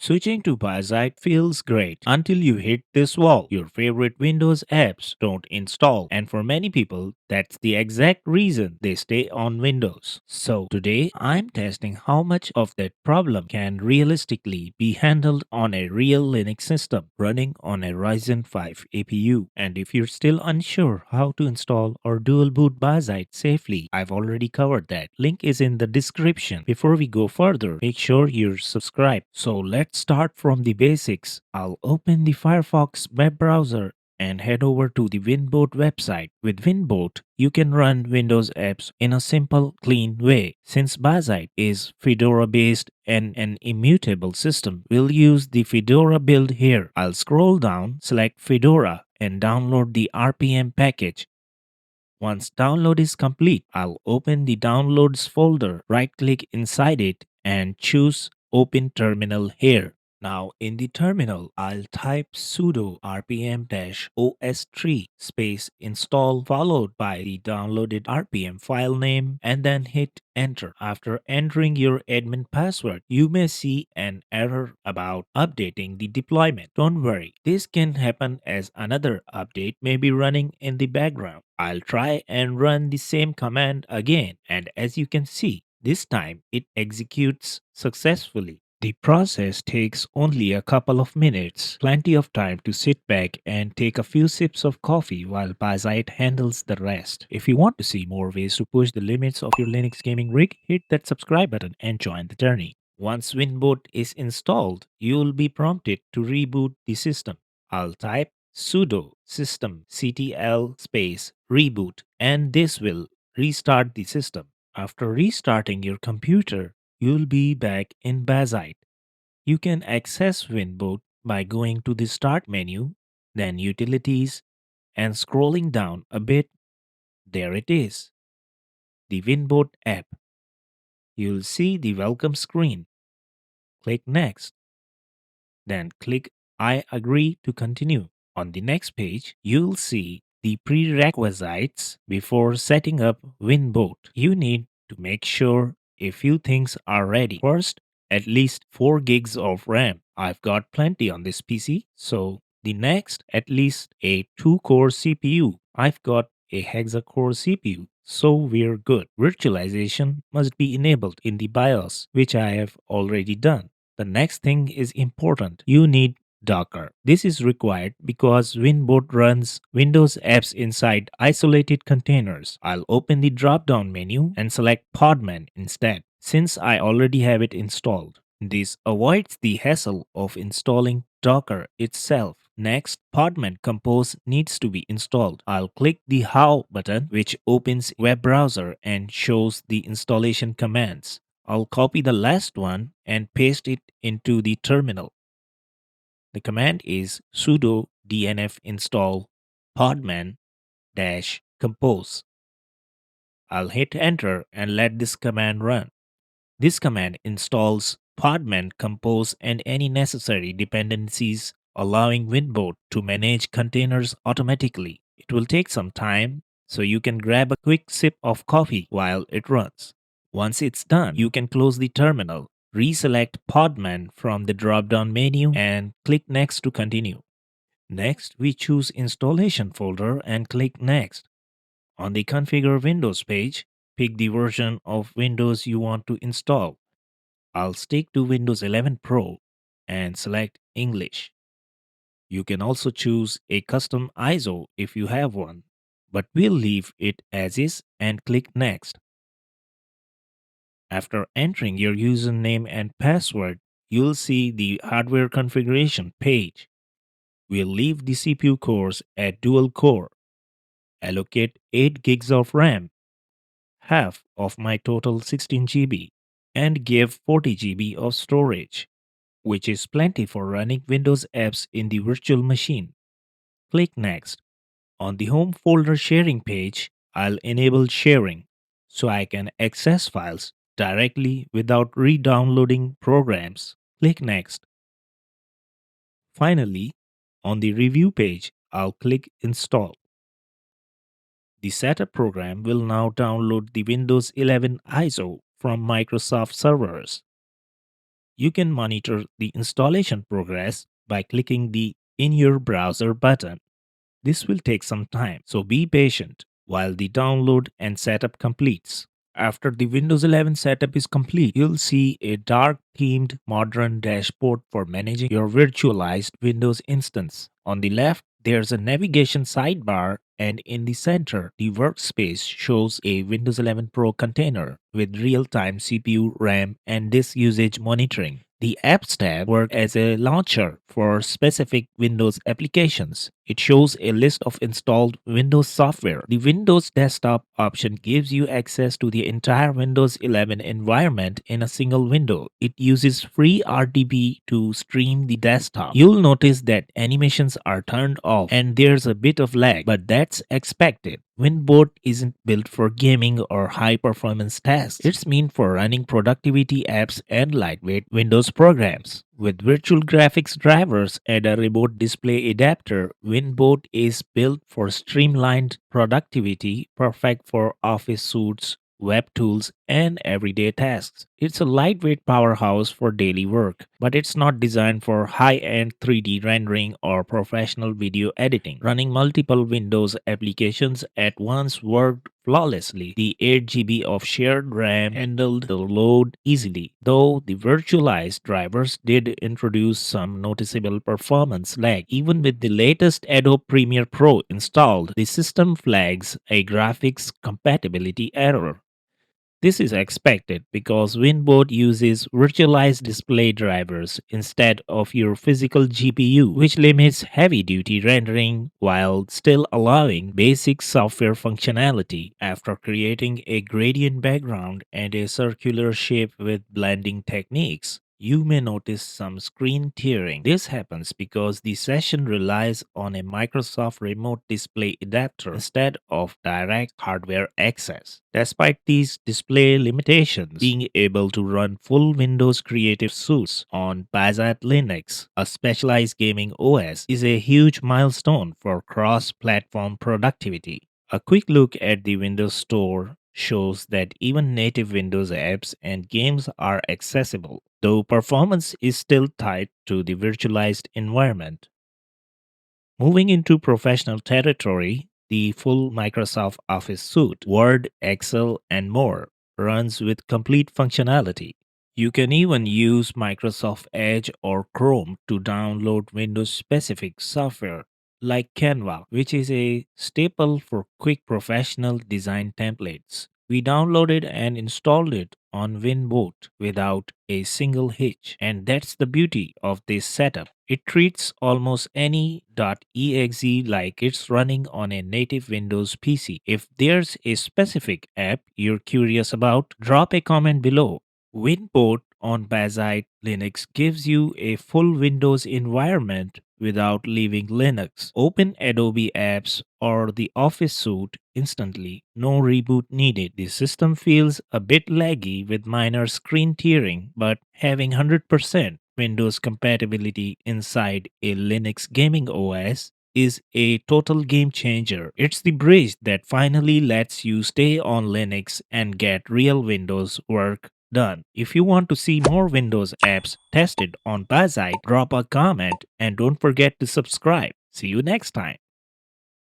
Switching to Bazzite feels great until you hit this wall. Your favorite Windows apps don't install, and for many people, that's the exact reason they stay on Windows. So today, I'm testing how much of that problem can realistically be handled on a real Linux system running on a Ryzen 5 APU. And if you're still unsure how to install or dual boot Bazzite safely, I've already covered that. Link is in the description. Before we go further, make sure you're subscribed. So let's start from the basics. I'll open the Firefox web browser and head over to the WinBot website. With WinBot, you can run Windows apps in a simple, clean way. Since Bazzite is Fedora-based and an immutable system, we'll use the Fedora build here. I'll scroll down, select Fedora, and download the RPM package. Once download is complete, I'll open the downloads folder, right-click inside it, and choose Open Terminal here. Now in the terminal, I'll type sudo rpm-os3 space install followed by the downloaded RPM file name and then hit enter. After entering your admin password, you may see an error about updating the deployment. Don't worry, this can happen as another update may be running in the background. I'll try and run the same command again, and as you can see, this time it executes successfully. The process takes only a couple of minutes, plenty of time to sit back and take a few sips of coffee while Bazzite handles the rest. If you want to see more ways to push the limits of your Linux gaming rig, hit that subscribe button and join the journey. Once WinBot is installed, you'll be prompted to reboot the system. I'll type sudo systemctl space reboot and this will restart the system. After restarting your computer, you'll be back in Bazzite. You can access WinBot by going to the Start menu, then Utilities, and scrolling down a bit. There it is, the WinBot app. You'll see the welcome screen. Click Next, then click I agree to continue. On the next page, you'll see the prerequisites before setting up WinBot. You need to make sure a few things are ready. First, at least 4 gigs of RAM. I've got plenty on this PC. So the next, at least a 2-core CPU. I've got a hexa-core CPU. So we're good. Virtualization must be enabled in the BIOS, which I have already done. The next thing is important. You need Docker. This is required because WinBot runs Windows apps inside isolated containers. I'll open the drop-down menu and select Podman instead, since I already have it installed. This avoids the hassle of installing Docker itself. Next, Podman Compose needs to be installed. I'll click the How button, which opens web browser and shows the installation commands. I'll copy the last one and paste it into the terminal. The command is sudo dnf install podman-compose. I'll hit enter and let this command run. This command installs podman compose and any necessary dependencies, allowing WinBot to manage containers automatically. It will take some time, so you can grab a quick sip of coffee while it runs. Once it's done, you can close the terminal, reselect Podman from the drop-down menu and click Next to continue. Next, we choose Installation folder and click Next. On the Configure Windows page, pick the version of Windows you want to install. I'll stick to Windows 11 Pro and select English. You can also choose a custom ISO if you have one, but we'll leave it as is and click Next. After entering your username and password, you'll see the hardware configuration page. We'll leave the CPU cores at dual core. Allocate 8 gigs of RAM, half of my total 16 GB, and give 40 GB of storage, which is plenty for running Windows apps in the virtual machine. Click Next. On the home folder sharing page, I'll enable sharing so I can access files directly without re-downloading programs. Click Next. Finally, on the review page, I'll click Install. The setup program will now download the Windows 11 ISO from Microsoft servers. You can monitor the installation progress by clicking the In Your Browser button. This will take some time, so be patient while the download and setup completes. After the Windows 11 setup is complete, you'll see a dark themed modern dashboard for managing your virtualized Windows instance. On the left, there's a navigation sidebar, and in the center, the workspace shows a Windows 11 Pro container with real-time CPU, RAM, and disk usage monitoring. The Apps tab works as a launcher for specific Windows applications. It shows a list of installed Windows software. The Windows Desktop option gives you access to the entire Windows 11 environment in a single window. It uses free RDP to stream the desktop. You'll notice that animations are turned off and there's a bit of lag, but that's expected. WinBot isn't built for gaming or high performance tasks. It's meant for running productivity apps and lightweight Windows programs. With virtual graphics drivers and a remote display adapter, WinBot is built for streamlined productivity, perfect for office suites, web tools, and everyday tasks. It's a lightweight powerhouse for daily work, but it's not designed for high-end 3D rendering or professional video editing. Running multiple Windows applications at once worked flawlessly. The 8 GB of shared RAM handled the load easily, though the virtualized drivers did introduce some noticeable performance lag. Even with the latest Adobe Premiere Pro installed, the system flags a graphics compatibility error. This is expected because WinBot uses virtualized display drivers instead of your physical GPU, which limits heavy duty rendering while still allowing basic software functionality. After creating a gradient background and a circular shape with blending techniques, you may notice some screen tearing. This happens because the session relies on a Microsoft Remote Display Adapter instead of direct hardware access. Despite these display limitations, being able to run full Windows Creative Suites on Bazzite Linux, a specialized gaming OS, is a huge milestone for cross-platform productivity. A quick look at the Windows Store shows that even native Windows apps and games are accessible, though performance is still tied to the virtualized environment. Moving into professional territory, the full Microsoft Office suite, Word, Excel, and more, runs with complete functionality. You can even use Microsoft Edge or Chrome to download Windows specific software like Canva, which is a staple for quick professional design templates. We downloaded and installed it on WinBot without a single hitch, and that's the beauty of this setup. It treats almost any .exe like it's running on a native Windows PC. If there's a specific app you're curious about, drop a comment below. WinBot on Bazzite Linux gives you a full Windows environment without leaving Linux. Open Adobe apps or the Office suite instantly, no reboot needed. The system feels a bit laggy with minor screen tearing, but having 100% Windows compatibility inside a Linux gaming OS is a total game changer. It's the bridge that finally lets you stay on Linux and get real Windows work done. If you want to see more Windows apps tested on Bazzite, drop a comment and don't forget to subscribe. See you next time.